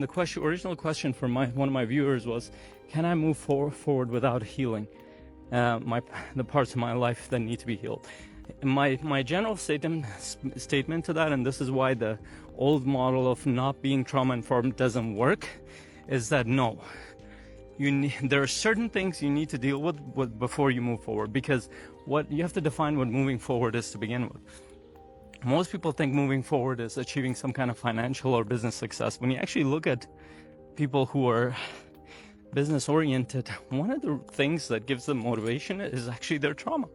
The original question from one of my viewers was, can I move forward without healing the parts of my life that need to be healed? My general statement to that, and this is why the old model of not being trauma informed doesn't work, is that no, there are certain things you need to deal with before you move forward, because what you have to define what moving forward is to begin with. Most people think moving forward is achieving some kind of financial or business success. When you actually look at people who are business oriented, one of the things that gives them motivation is actually their trauma,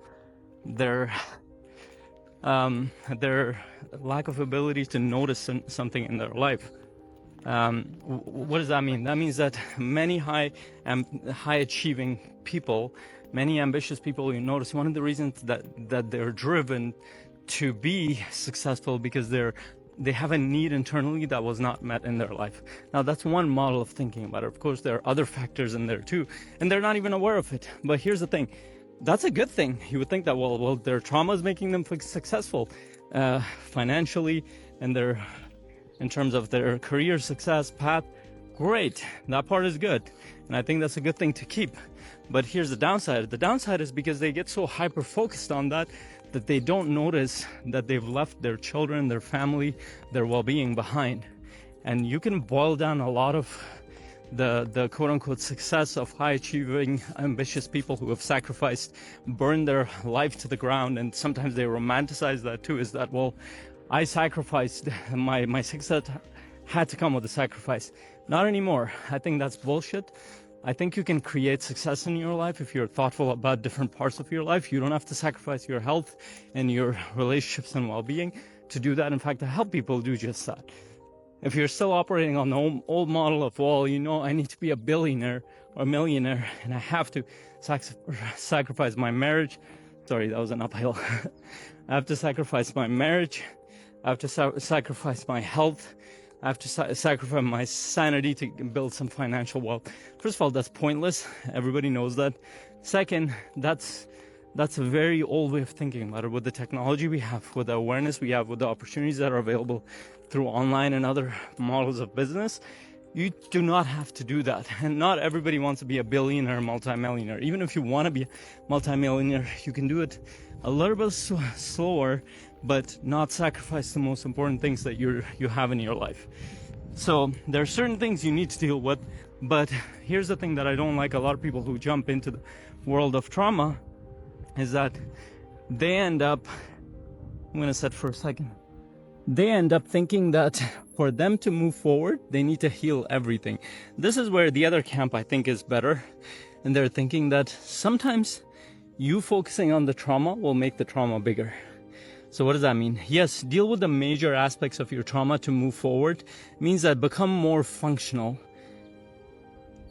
their lack of ability to notice something in their life. What does that mean? That means that many high achieving people, many ambitious people, you notice one of the reasons that they're driven to be successful because they have a need internally that was not met in their life. Now that's one model of thinking about it. Of course, there are other factors in there too, and they're not even aware of it. But here's the thing. That's a good thing. You would think that, well, their trauma is making them successful financially, and in terms of their career success path. Great, that part is good, and I think that's a good thing to keep. But here's the downside. The downside is because they get so hyper focused on that they don't notice that they've left their children, their family, their well-being behind. And you can boil down a lot of the quote-unquote success of high-achieving, ambitious people who have sacrificed, burned their life to the ground, and sometimes they romanticize that too, is that, well, I sacrificed, my success had to come with a sacrifice. Not anymore. I think that's bullshit. I think you can create success in your life if you're thoughtful about different parts of your life. You don't have to sacrifice your health and your relationships and well-being to do that. In fact, to help people do just that. If you're still operating on the old model of, well, I need to be a billionaire or a millionaire and I have to sacrifice my marriage. Sorry, that was an uphill. I have to sacrifice my marriage. I have to sacrifice my health. I have to sacrifice my sanity to build some financial wealth. First of all, that's pointless. Everybody knows that. Second, that's a very old way of thinking about it. With the technology we have, with the awareness we have, with the opportunities that are available through online and other models of business, you do not have to do that. And not everybody wants to be a billionaire, multimillionaire. Even if you want to be a multimillionaire, you can do it a little bit slower, but not sacrifice the most important things that you have in your life. So there are certain things you need to deal with, but here's the thing that I don't like a lot of people who jump into the world of trauma, is that they end up, I'm going to set for a second, they end up thinking that for them to move forward, they need to heal everything. This is where the other camp, I think, is better. And they're thinking that sometimes you focusing on the trauma will make the trauma bigger. So what does that mean? Yes, deal with the major aspects of your trauma to move forward. It means that become more functional.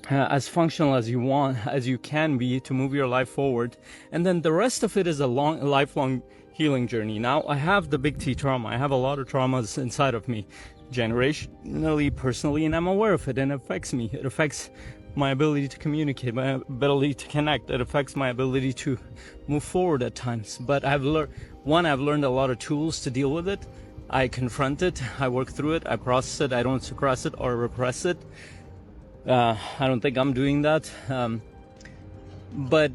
As functional as you can be to move your life forward. And then the rest of it is a lifelong healing journey. Now, I have the big T trauma. I have a lot of traumas inside of me, generationally, personally, and I'm aware of it, and it affects me. It affects my ability to communicate, my ability to connect. It affects my ability to move forward at times. But I've learned a lot of tools to deal with it. I confront it, I work through it, I process it, I don't suppress it or repress it. I don't think I'm doing that. But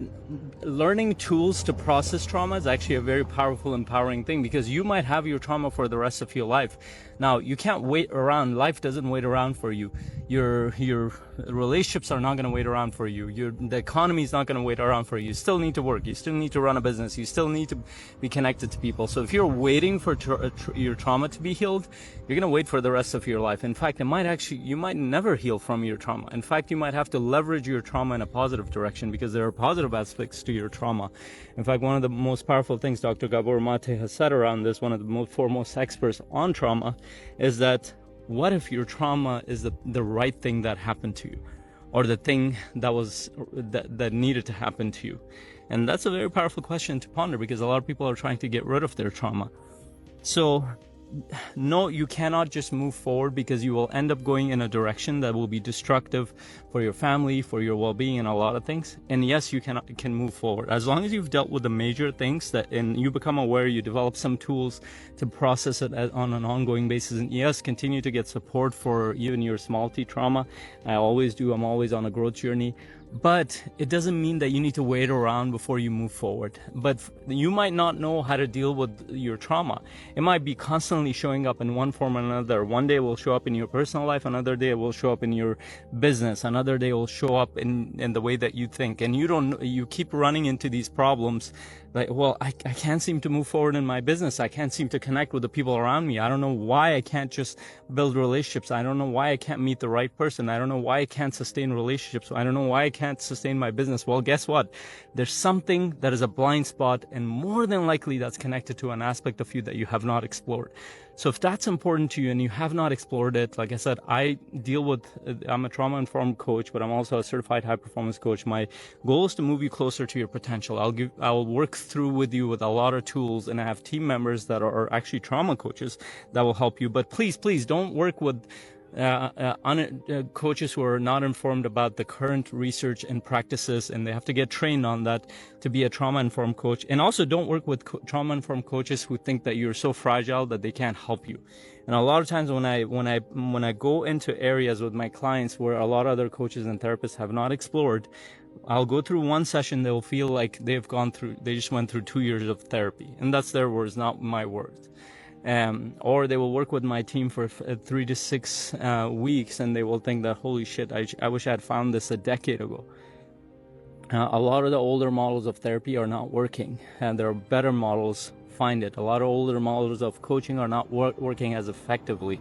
learning tools to process trauma is actually a very powerful, empowering thing, because you might have your trauma for the rest of your life. Now, you can't wait around. Life doesn't wait around for you. Your relationships are not going to wait around for you. The economy is not going to wait around for you. You still need to work. You still need to run a business. You still need to be connected to people. So if you're waiting for your trauma to be healed, you're going to wait for the rest of your life. In fact, you might never heal from your trauma. In fact, you might have to leverage your trauma in a positive direction, because there are positive aspects to your trauma. In fact, one of the most powerful things Dr. Gabor Mate has said around this, one of the foremost experts on trauma, is that what if your trauma is the right thing that happened to you, or the thing that needed to happen to you? And that's a very powerful question to ponder, because a lot of people are trying to get rid of their trauma. So no, you cannot just move forward, because you will end up going in a direction that will be destructive for your family, for your well-being, and a lot of things. And yes, you can move forward as long as you've dealt with the major things and you become aware, you develop some tools to process it on an ongoing basis. And yes, continue to get support for even your small T trauma. I always do. I'm always on a growth journey. But it doesn't mean that you need to wait around before you move forward. But you might not know how to deal with your trauma. It might be constantly showing up in one form or another. One day it will show up in your personal life. Another day it will show up in your business. Another day it will show up in the way that you think. And you keep running into these problems. Like, well, I can't seem to move forward in my business. I can't seem to connect with the people around me. I don't know why I can't just build relationships. I don't know why I can't meet the right person. I don't know why I can't sustain relationships. I don't know why I can't sustain my business. Well, guess what? There's something that is a blind spot, and more than likely that's connected to an aspect of you that you have not explored. So if that's important to you and you have not explored it, like I said, I'm a trauma-informed coach, but I'm also a certified high-performance coach. My goal is to move you closer to your potential. I'll work through with you with a lot of tools, and I have team members that are actually trauma coaches that will help you. But please don't work with coaches who are not informed about the current research and practices, and they have to get trained on that to be a trauma-informed coach. And also don't work with trauma-informed coaches who think that you're so fragile that they can't help you. And a lot of times when I go into areas with my clients where a lot of other coaches and therapists have not explored, I'll go through one session, they'll feel like they just went through 2 years of therapy. And that's their words, not my words. Or they will work with my team for 3 to 6 weeks, and they will think that, holy shit, I wish I had found this a decade ago. A lot of the older models of therapy are not working, and there are better models. Find it. A lot of older models of coaching are not working as effectively.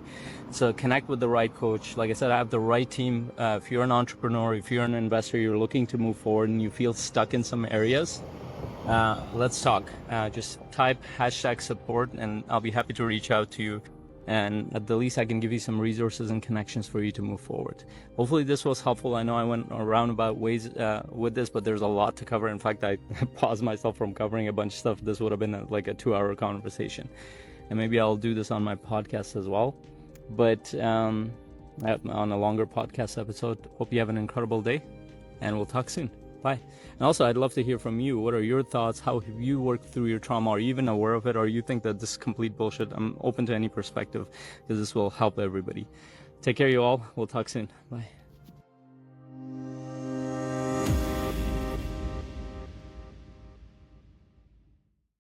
So connect with the right coach. Like I said, I have the right team. If you're an entrepreneur, if you're an investor, you're looking to move forward and you feel stuck in some areas, let's talk. Just type #support and I'll be happy to reach out to you. And at the least, I can give you some resources and connections for you to move forward. Hopefully this was helpful. I know I went roundabout ways with this, but there's a lot to cover. In fact, I paused myself from covering a bunch of stuff. This would have been like a 2-hour conversation. And maybe I'll do this on my podcast as well. But on a longer podcast episode. Hope you have an incredible day, and we'll talk soon. Bye. And also, I'd love to hear from you. What are your thoughts? How have you worked through your trauma? Are you even aware of it? Or you think that this is complete bullshit? I'm open to any perspective, because this will help everybody. Take care, you all. We'll talk soon. Bye.